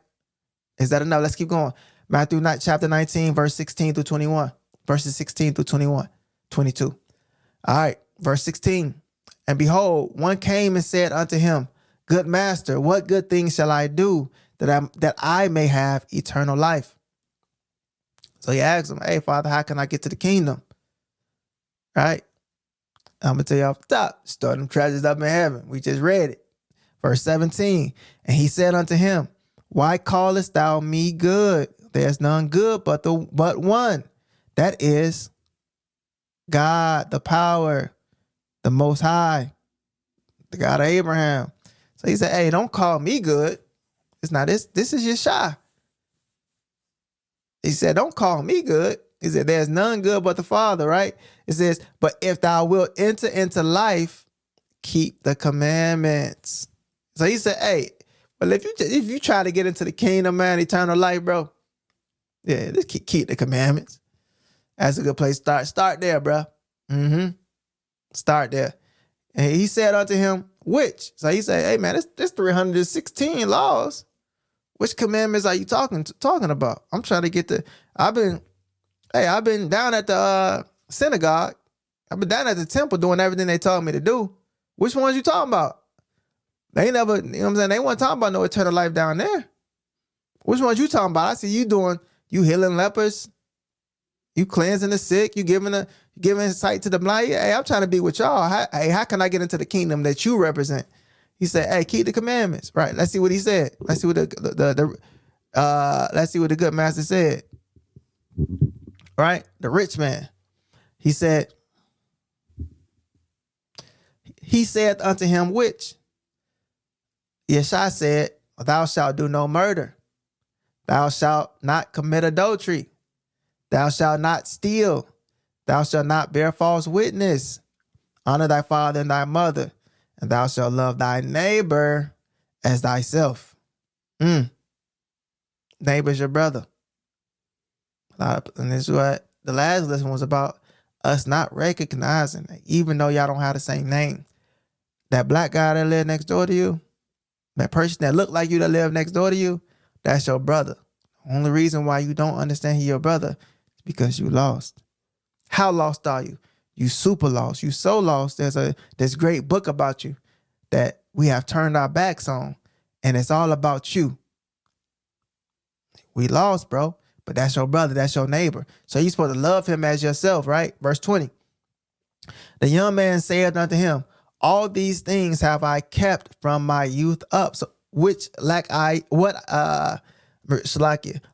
Is that enough? Let's keep going. Matthew chapter 19, verse 16 through 21. Verses 16 through 21, 22. All right. Verse 16. And behold, one came and said unto him, Good master, what good thing shall I do that I may have eternal life? So he asked him, Hey, Father, how can I get to the kingdom? Right? I'm going to tell you off the top, store them treasures up in heaven. We just read it. Verse 17. And he said unto him, Why callest thou me good? There's none good but one. That is God, the power, the Most High, the God of Abraham. So he said, Hey, don't call me good. It's not this. This is Yeshua. He said, Don't call me good. He said, There's none good but the Father, right? It says, But if thou wilt enter into life, keep the commandments. So he said, Hey, well, if you try to get into the kingdom, man, eternal life, bro, yeah, just keep the commandments. That's a good place to start. Start there, bro. Start there. And he said unto him, Which? So he said, Hey, man, this 316 laws. Which commandments are you talking about? I'm trying to get I've been down at the synagogue. I've been down at the temple doing everything they told me to do. Which ones you talking about? They never, you know what I'm saying? They weren't talking about no eternal life down there. Which ones you talking about? I see you healing lepers, you cleansing the sick, you giving sight to the blind. Hey, I'm trying to be with y'all. How can I get into the kingdom that you represent? He said, Hey, keep the commandments. Right. Let's see what he said. Let's see what let's see what the good master said. Right? The rich man. He said unto him, Which? Yeshua said, Thou shalt do no murder. Thou shalt not commit adultery. Thou shalt not steal. Thou shalt not bear false witness. Honor thy father and thy mother, and thou shalt love thy neighbor as thyself. Neighbor's your brother. And this is what the last lesson was about, us not recognizing that even though y'all don't have the same name, that black guy that lived next door to you, that person that looked like you that lived next door to you, that's your brother. The only reason why you don't understand he's your brother is because you lost. How lost are you? You super lost. You so lost. There's this great book about you that we have turned our backs on, and it's all about you. We lost, bro, but that's your brother. That's your neighbor. So you're supposed to love him as yourself, right? Verse 20. The young man said unto him, All these things have I kept from my youth up. So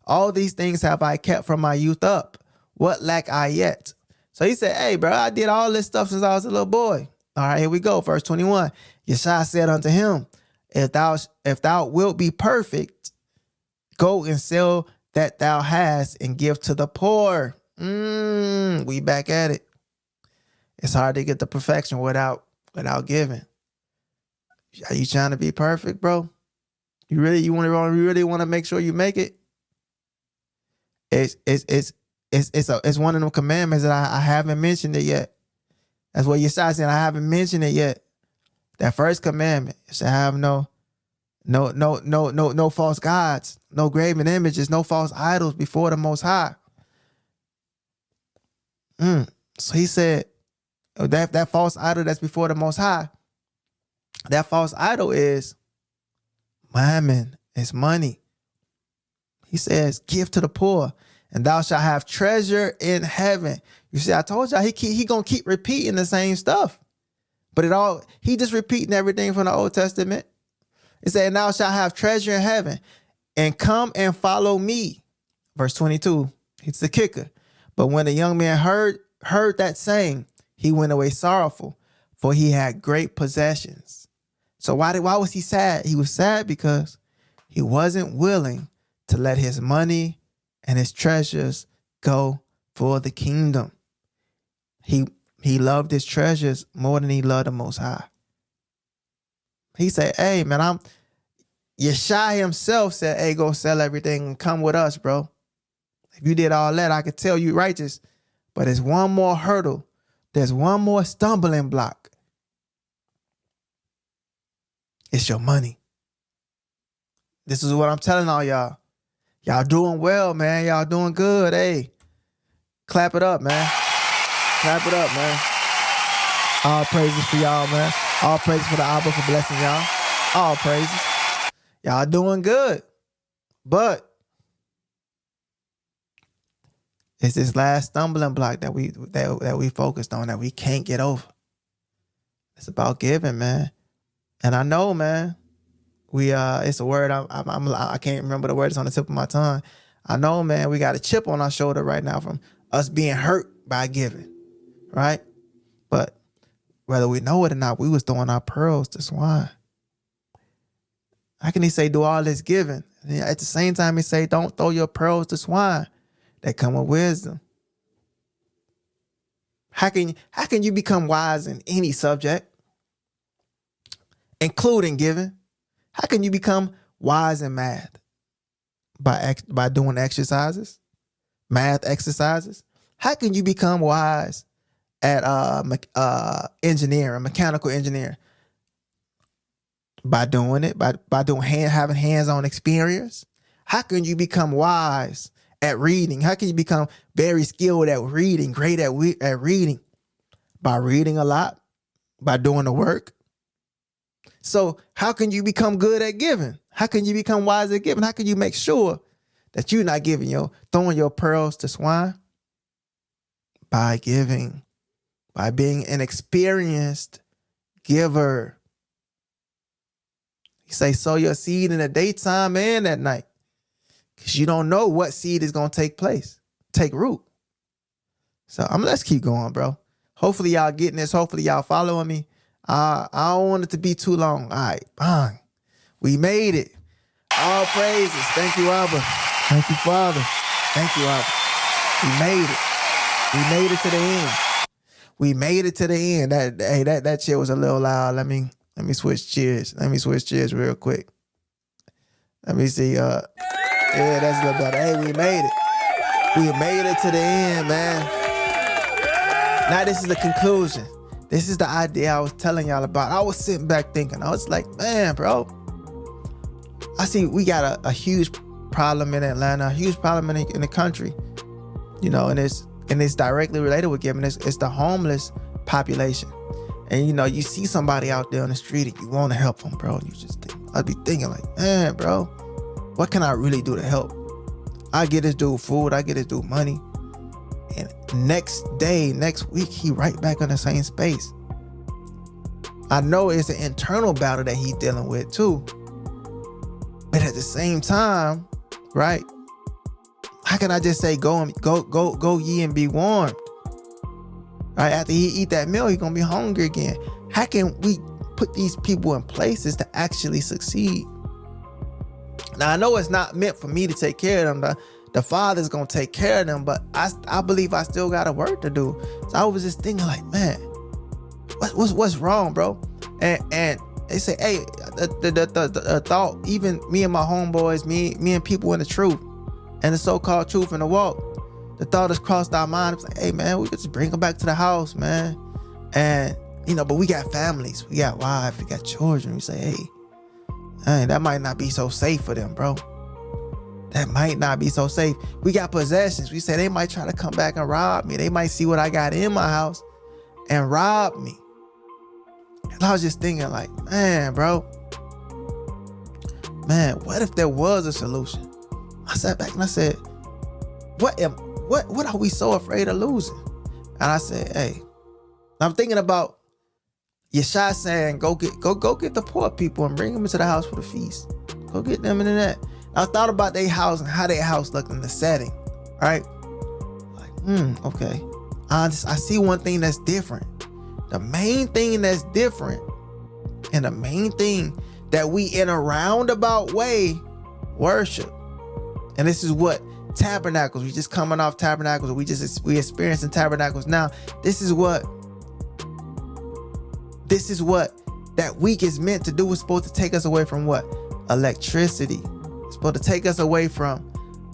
all these things have I kept from my youth up. What lack I yet? So he said, Hey, bro, I did all this stuff since I was a little boy. All right, here we go. Verse 21. Yeshua said unto him, If thou wilt be perfect, go and sell that thou hast and give to the poor. We back at it. It's hard to get to perfection without giving. Are you trying to be perfect, bro? You really want to make sure you make it? It's one of them commandments that I haven't mentioned it yet. That's what Yeshua said. I haven't mentioned it yet. That first commandment is to have no false gods, no graven images, no false idols before the Most High. So he said that false idol that's before the Most High, that false idol is mammon, it's money. He says, Give to the poor, and thou shalt have treasure in heaven. You see, I told y'all he gonna keep repeating the same stuff, but he just repeating everything from the Old Testament. It said, Thou shalt have treasure in heaven, and come and follow me. Verse 22, it's the kicker. But when the young man heard that saying, he went away sorrowful, for he had great possessions. So why was he sad? He was sad because he wasn't willing to let his money and his treasures go for the kingdom. He loved his treasures more than he loved the Most High. He said, Hey, man, Yeshua himself said, Hey, go sell everything and come with us, bro. If you did all that, I could tell you righteous. But there's one more hurdle. There's one more stumbling block. It's your money. This is what I'm telling all y'all. Y'all doing well, man. Y'all doing good. Hey, clap it up, man. Clap it up, man. All praises for y'all, man. All praises for the Abba for blessing y'all. All praises. Y'all doing good. But it's this last stumbling block that we focused on that we can't get over. It's about giving, man. And I know, man, it's a word I can't remember the word. It's on the tip of my tongue. I know, man, we got a chip on our shoulder right now from us being hurt by giving, right? But whether we know it or not, we was throwing our pearls to swine. How can he say do all this giving? And at the same time, he say don't throw your pearls to swine that come with wisdom. How can you become wise in any subject, including giving? How can you become wise in math? By doing exercises, math exercises. How can you become wise at engineering, mechanical engineering? By doing it, by doing having hands-on experience. How can you become wise at reading? How can you become very skilled at reading, great at reading? By reading a lot, by doing the work. So how can you become good at giving? How can you become wise at giving? How can you make sure that you're not throwing your pearls to swine? By giving, by being an experienced giver. You say sow your seed in the daytime and at night, because you don't know what seed is going to take root. So let's keep going, bro. Hopefully y'all getting this. Hopefully y'all following me. I don't want it to be too long. All right, bang. We made it. All praises. Thank you, Abba. Thank you, Father. Thank you, Abba. We made it. We made it to the end. We made it to the end. That cheer was a little loud. Let me switch cheers. Let me switch cheers real quick. Let me see. Yeah, that's a little better. Hey, we made it. We made it to the end, man. Now this is the conclusion. This is the idea I was telling y'all about. I was sitting back thinking, I was like, man, bro, I see we got a huge problem in Atlanta, a huge problem in the country, and it's directly related with giving. It's the homeless population. And, you see somebody out there on the street and you want to help them, bro. I'd be thinking like, man, bro, what can I really do to help? I get this dude food. I get this dude money. And next week, he right back in the same space. I know it's an internal battle that he's dealing with too. But at the same time, right? How can I just say go ye and be warmed? Right? After he eat that meal, he's gonna be hungry again. How can we put these people in places to actually succeed? Now I know it's not meant for me to take care of them. The Father's gonna take care of them, but I believe I still got a work to do. So I was just thinking like, man, what's wrong, bro? And they say, hey, the thought, even me and my homeboys, me and people in the truth and the so-called truth in the walk, the thought has crossed our mind. It's like, hey man, we could just bring them back to the house, man. And but we got families, we got wives, we got children. We say, hey, that might not be so safe for them, bro. That might not be so safe. We got possessions. We say they might try to come back and rob me. They might see what I got in my house and rob me. And I was just thinking like, man, bro, what if there was a solution? I sat back and I said, what are we so afraid of losing? And I said, hey, I'm thinking about Yeshua saying, go get the poor people and bring them into the house for the feast. Go get them into that. I thought about their house and how their house looked in the setting, right? Like, okay. I see one thing that's different. The main thing that's different, and the main thing that we in a roundabout way worship. And this is what tabernacles, we just coming off tabernacles, we experiencing tabernacles now. This is what that week is meant to do. It's supposed to take us away from what? Electricity. It's supposed to take us away from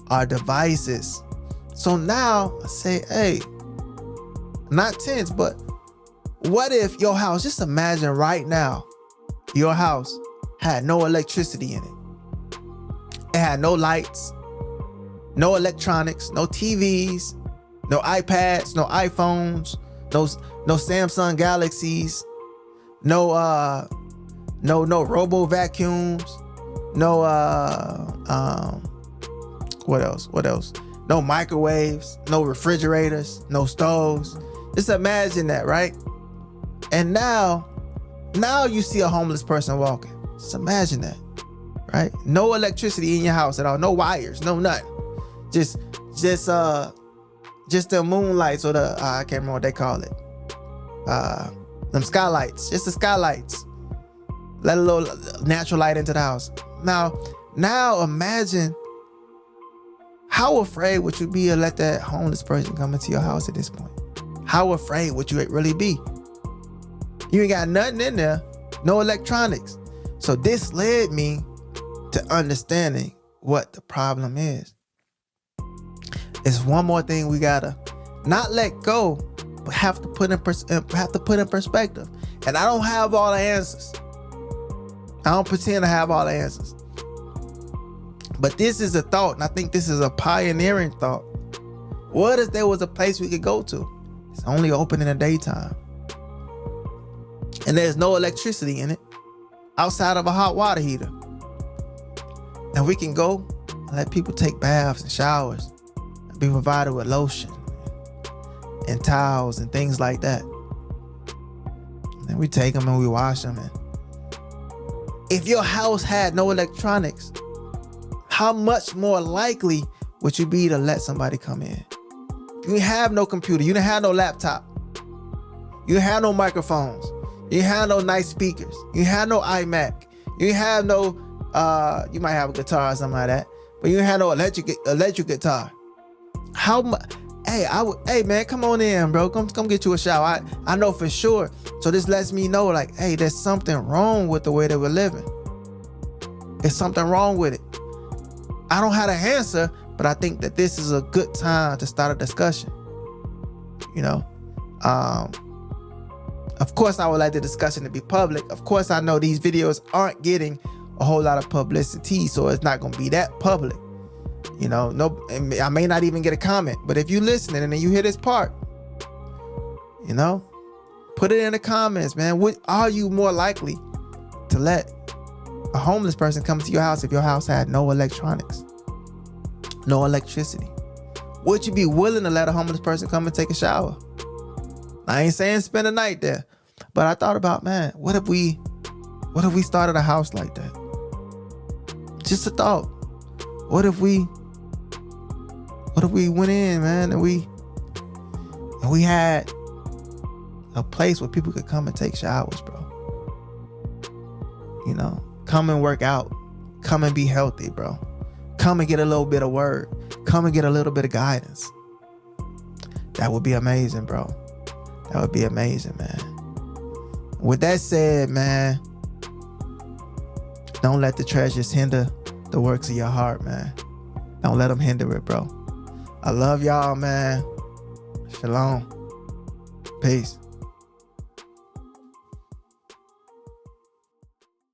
our devices. So now I say, hey, not tense, but what if your house, just imagine right now, your house, had no electricity in it. It had no lights, no electronics, no TVs, no iPads, no iPhones, no Samsung Galaxies, no robo vacuums, no what else? No microwaves, no refrigerators, no stoves. Just imagine that, right? And now you see a homeless person walking. Just imagine that, right? No electricity in your house at all, no wires, no nothing. Just the moonlights or the I can't remember what they call it. Them skylights, just the skylights. Let a little natural light into the house. Now imagine how afraid would you be to let that homeless person come into your house at this point? How afraid would you really be? You ain't got nothing in there, no electronics. So this led me to understanding what the problem is. It's one more thing we gotta not let go, but have to put in perspective. And I don't have all the answers. I don't pretend to have all the answers. But this is a thought, and I think this is a pioneering thought. What if there was a place we could go to? It's only open in the daytime. And there's no electricity in it outside of a hot water heater. And we can go and let people take baths and showers and be provided with lotion and towels and things like that. And then we take them and we wash them. And if your house had no electronics, how much more likely would you be to let somebody come in? You didn't have no computer. You didn't have no laptop. You didn't have no microphones. You didn't have no nice speakers. You didn't have no iMac. You didn't have no, you might have a guitar or something like that, but you didn't have no electric guitar. How much? Hey man, come on in, bro. Come get you a shower. I know for sure. So this lets me know, like, hey, there's something wrong with the way that we're living. There's something wrong with it. I don't have the answer, but I think that this is a good time to start a discussion. You know, of course, I would like the discussion to be public. Of course, I know these videos aren't getting a whole lot of publicity, so it's not going to be that public. You know, I may not even get a comment, but if you're listening and then you hear this part, you know, put it in the comments, man. Are you more likely to let a homeless person come to your house if your house had no electronics, no electricity? Would you be willing to let a homeless person come and take a shower? I ain't saying spend a night there, but I thought about, man, what if we started a house like that? Just a thought. What if we went in, man, and we had a place where people could come and take showers, bro? You know, come and work out, come and be healthy, bro. Come and get a little bit of word, come and get a little bit of guidance. That would be amazing, bro. That would be amazing, man. With that said, man, don't let the treasures hinder the works of your heart, man. Don't let them hinder it, bro. I love y'all, man. Shalom. Peace.